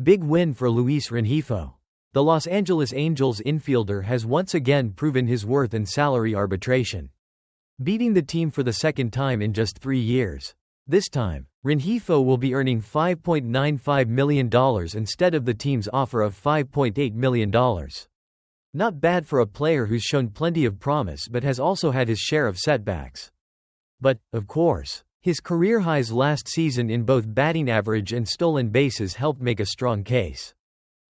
Big win for Luis Rengifo. The Los Angeles Angels infielder has once again proven his worth in salary arbitration, beating the team for the second time in just 3 years. This time, Rengifo will be earning $5.95 million instead of the team's offer of $5.8 million. Not bad for a player who's shown plenty of promise but has also had his share of setbacks. But, of course, his career highs last season in both batting average and stolen bases helped make a strong case.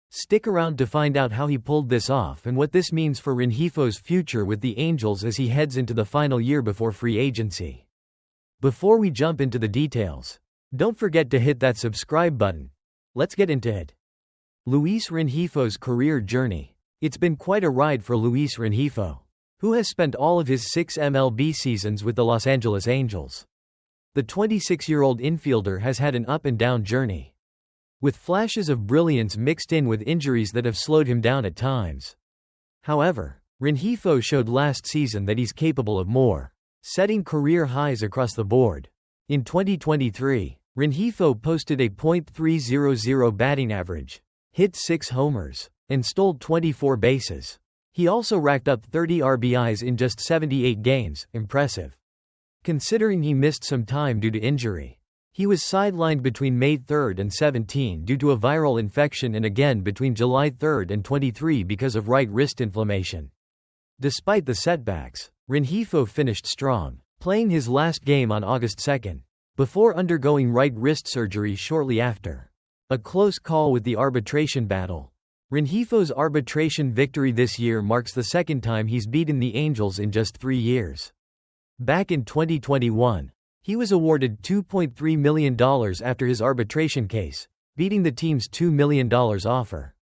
Stick around to find out how he pulled this off and what this means for Rengifo's future with the Angels as he heads into the final year before free agency. Before we jump into the details, don't forget to hit that subscribe button. Let's get into it. Luis Rengifo's career journey. It's been quite a ride for Luis Rengifo, who has spent all of his 6 MLB seasons with the Los Angeles Angels. The 26-year-old infielder has had an up-and-down journey, with flashes of brilliance mixed in with injuries that have slowed him down at times. However, Rengifo showed last season that he's capable of more, setting career highs across the board. In 2023, Rengifo posted a .300 batting average, hit 6 homers, and stole 24 bases. He also racked up 30 RBIs in just 78 games, impressive, considering he missed some time due to injury. He was sidelined between May 3 and 17 due to a viral infection and again between July 3 and 23 because of right wrist inflammation. Despite the setbacks, Rengifo finished strong, playing his last game on August 2, before undergoing right wrist surgery shortly after. A close call with the arbitration battle. Rengifo's arbitration victory this year marks the second time he's beaten the Angels in just 3 years. Back in 2021, he was awarded $2.3 million after his arbitration case, beating the team's $2 million offer.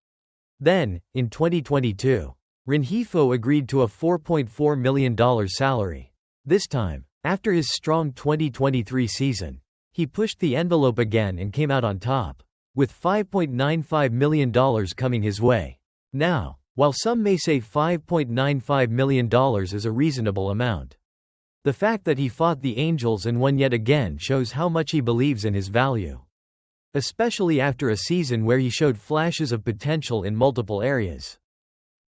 Then, in 2022, Rengifo agreed to a $4.4 million salary. This time, after his strong 2023 season, he pushed the envelope again and came out on top, with $5.95 million coming his way. Now, while some may say $5.95 million is a reasonable amount, the fact that he fought the Angels and won yet again shows how much he believes in his value, especially after a season where he showed flashes of potential in multiple areas.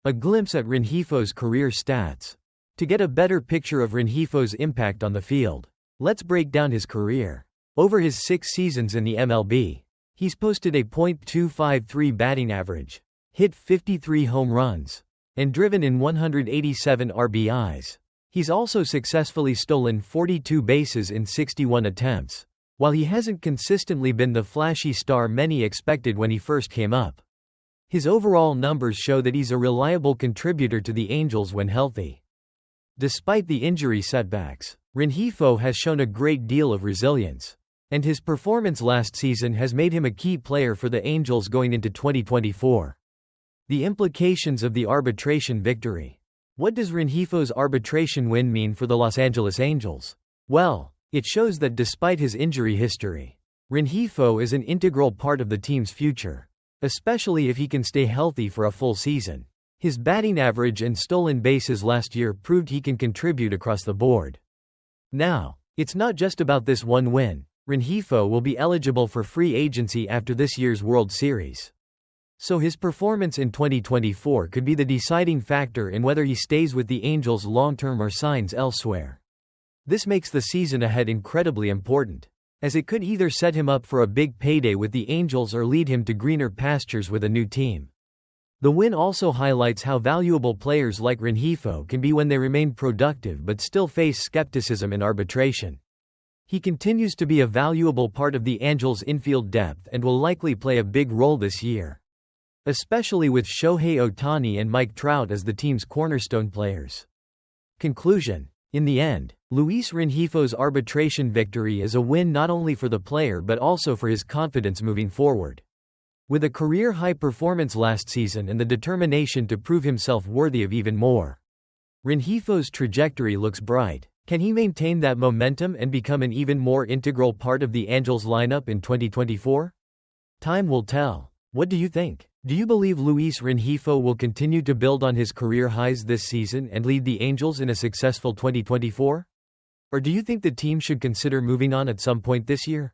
A glimpse at Rengifo's career stats. To get a better picture of Rengifo's impact on the field, let's break down his career. Over his 6 seasons in the MLB, he's posted a .253 batting average, hit 53 home runs, and driven in 187 RBIs. He's also successfully stolen 42 bases in 61 attempts. While he hasn't consistently been the flashy star many expected when he first came up, his overall numbers show that he's a reliable contributor to the Angels when healthy. Despite the injury setbacks, Rengifo has shown a great deal of resilience, and his performance last season has made him a key player for the Angels going into 2024. The implications of the arbitration victory. What does Rengifo's arbitration win mean for the Los Angeles Angels? Well, it shows that despite his injury history, Rengifo is an integral part of the team's future, especially if he can stay healthy for a full season. His batting average and stolen bases last year proved he can contribute across the board. Now, it's not just about this one win. Rengifo will be eligible for free agency after this year's World Series, so his performance in 2024 could be the deciding factor in whether he stays with the Angels long-term or signs elsewhere. This makes the season ahead incredibly important, as it could either set him up for a big payday with the Angels or lead him to greener pastures with a new team. The win also highlights how valuable players like Rengifo can be when they remain productive but still face skepticism in arbitration. He continues to be a valuable part of the Angels' infield depth and will likely play a big role this year, especially with Shohei Ohtani and Mike Trout as the team's cornerstone players. Conclusion. In the end, Luis Rengifo's arbitration victory is a win not only for the player but also for his confidence moving forward. With a career-high performance last season and the determination to prove himself worthy of even more, Rengifo's trajectory looks bright. Can he maintain that momentum and become an even more integral part of the Angels lineup in 2024? Time will tell. What do you think? Do you believe Luis Rengifo will continue to build on his career highs this season and lead the Angels in a successful 2024? Or do you think the team should consider moving on at some point this year?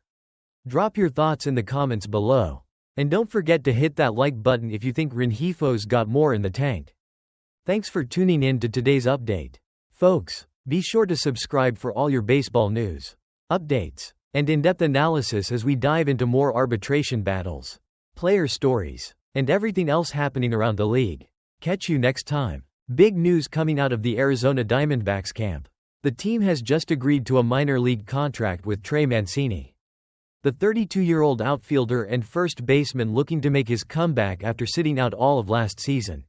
Drop your thoughts in the comments below. And don't forget to hit that like button if you think Rengifo's got more in the tank. Thanks for tuning in to today's update. Folks, be sure to subscribe for all your baseball news, updates, and in-depth analysis as we dive into more arbitration battles, player stories, and everything else happening around the league. Catch you next time. Big news coming out of the Arizona Diamondbacks camp. The team has just agreed to a minor league contract with Trey Mancini. The 32-year-old outfielder and first baseman looking to make his comeback after sitting out all of last season.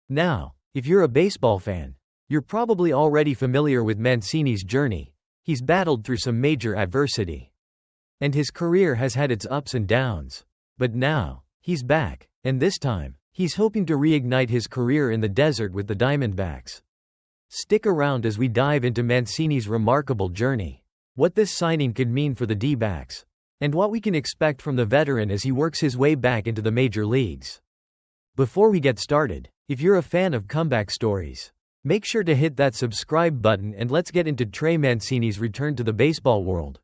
Now, if you're a baseball fan, you're probably already familiar with Mancini's journey. He's battled through some major adversity, and his career has had its ups and downs. But now, he's back, and this time, he's hoping to reignite his career in the desert with the Diamondbacks. Stick around as we dive into Mancini's remarkable journey, what this signing could mean for the D-backs, and what we can expect from the veteran as he works his way back into the major leagues. Before we get started, if you're a fan of comeback stories, make sure to hit that subscribe button and let's get into Trey Mancini's return to the baseball world.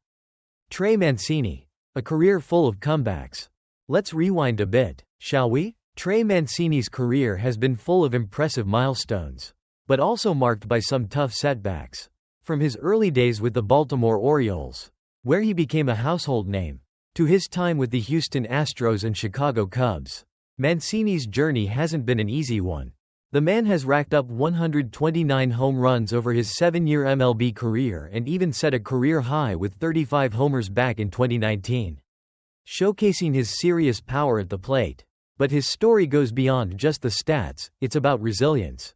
Trey Mancini, a career full of comebacks. Let's rewind a bit, shall we? Trey Mancini's career has been full of impressive milestones, but also marked by some tough setbacks. From his early days with the Baltimore Orioles, where he became a household name, to his time with the Houston Astros and Chicago Cubs, Mancini's journey hasn't been an easy one. The man has racked up 129 home runs over his 7-year MLB career and even set a career high with 35 homers back in 2019, showcasing his serious power at the plate. But his story goes beyond just the stats. It's about resilience,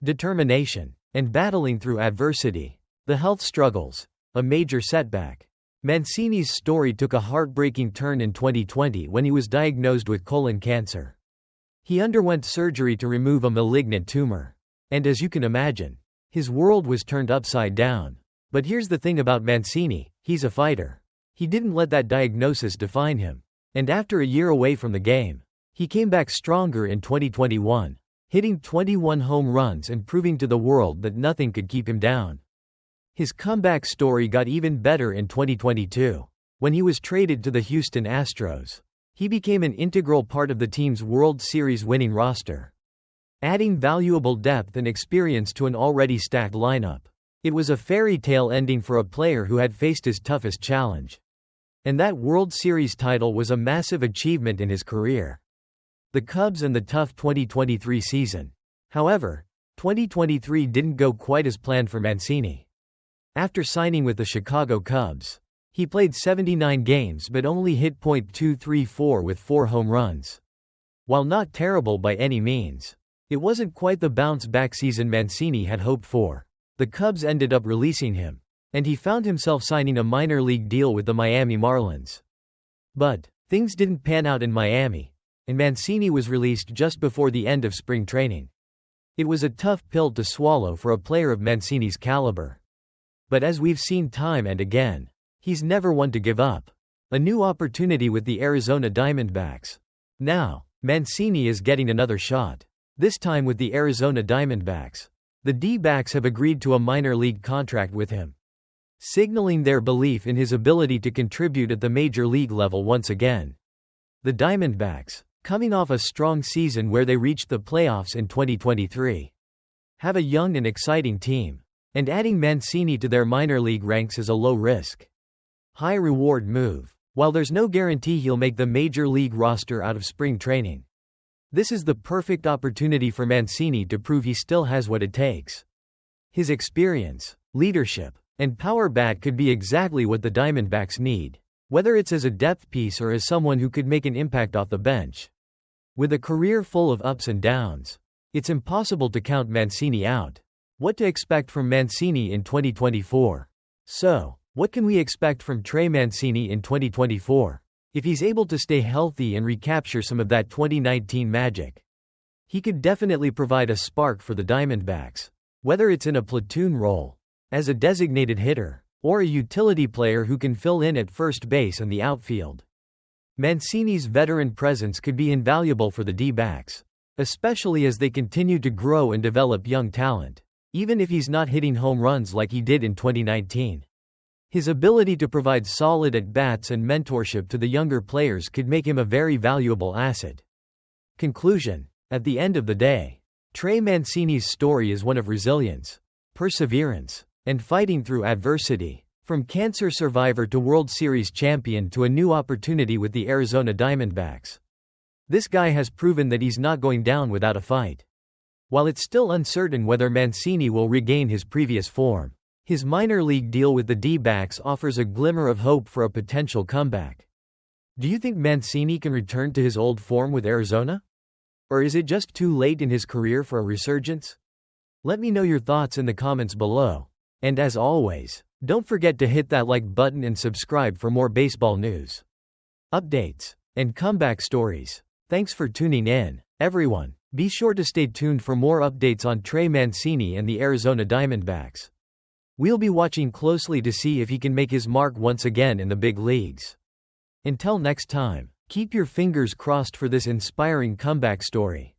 determination, and battling through adversity. The health struggles, a major setback. Mancini's story took a heartbreaking turn in 2020 when he was diagnosed with colon cancer. He underwent surgery to remove a malignant tumor. And as you can imagine, his world was turned upside down. But here's the thing about Mancini, he's a fighter. He didn't let that diagnosis define him. And after a year away from the game, he came back stronger in 2021, hitting 21 home runs and proving to the world that nothing could keep him down. His comeback story got even better in 2022. When he was traded to the Houston Astros, he became an integral part of the team's World Series winning roster, adding valuable depth and experience to an already stacked lineup. It was a fairy tale ending for a player who had faced his toughest challenge. And that World Series title was a massive achievement in his career. The Cubs and the tough 2023 season. However, 2023 didn't go quite as planned for Mancini. After signing with the Chicago Cubs, he played 79 games but only hit .234 with 4 home runs. While not terrible by any means, it wasn't quite the bounce-back season Mancini had hoped for. The Cubs ended up releasing him, and he found himself signing a minor league deal with the Miami Marlins. But things didn't pan out in Miami, and Mancini was released just before the end of spring training. It was a tough pill to swallow for a player of Mancini's caliber. But as we've seen time and again, he's never one to give up. A new opportunity with the Arizona Diamondbacks. Now, Mancini is getting another shot. This time with the Arizona Diamondbacks. The D-backs have agreed to a minor league contract with him, signaling their belief in his ability to contribute at the major league level once again. The Diamondbacks, coming off a strong season where they reached the playoffs in 2023, have a young and exciting team. And adding Mancini to their minor league ranks is a low-risk, high-reward move. While there's no guarantee he'll make the major league roster out of spring training, this is the perfect opportunity for Mancini to prove he still has what it takes. His experience, leadership, and power bat could be exactly what the Diamondbacks need, whether it's as a depth piece or as someone who could make an impact off the bench. With a career full of ups and downs, it's impossible to count Mancini out. What to expect from Mancini in 2024? So, what can we expect from Trey Mancini in 2024? If he's able to stay healthy and recapture some of that 2019 magic, he could definitely provide a spark for the Diamondbacks. Whether it's in a platoon role, as a designated hitter, or a utility player who can fill in at first base and the outfield, Mancini's veteran presence could be invaluable for the D-backs, especially as they continue to grow and develop young talent. Even if he's not hitting home runs like he did in 2019, His ability to provide solid at-bats and mentorship to the younger players could make him a very valuable asset. Conclusion. At the end of the day, Trey Mancini's story is one of resilience, perseverance, and fighting through adversity. From cancer survivor to World Series champion to a new opportunity with the Arizona Diamondbacks. This guy has proven that he's not going down without a fight. While it's still uncertain whether Mancini will regain his previous form, his minor league deal with the D-backs offers a glimmer of hope for a potential comeback. Do you think Mancini can return to his old form with Arizona? Or is it just too late in his career for a resurgence? Let me know your thoughts in the comments below. And as always, don't forget to hit that like button and subscribe for more baseball news, updates, and comeback stories. Thanks for tuning in, everyone. Be sure to stay tuned for more updates on Trey Mancini and the Arizona Diamondbacks. We'll be watching closely to see if he can make his mark once again in the big leagues. Until next time, keep your fingers crossed for this inspiring comeback story.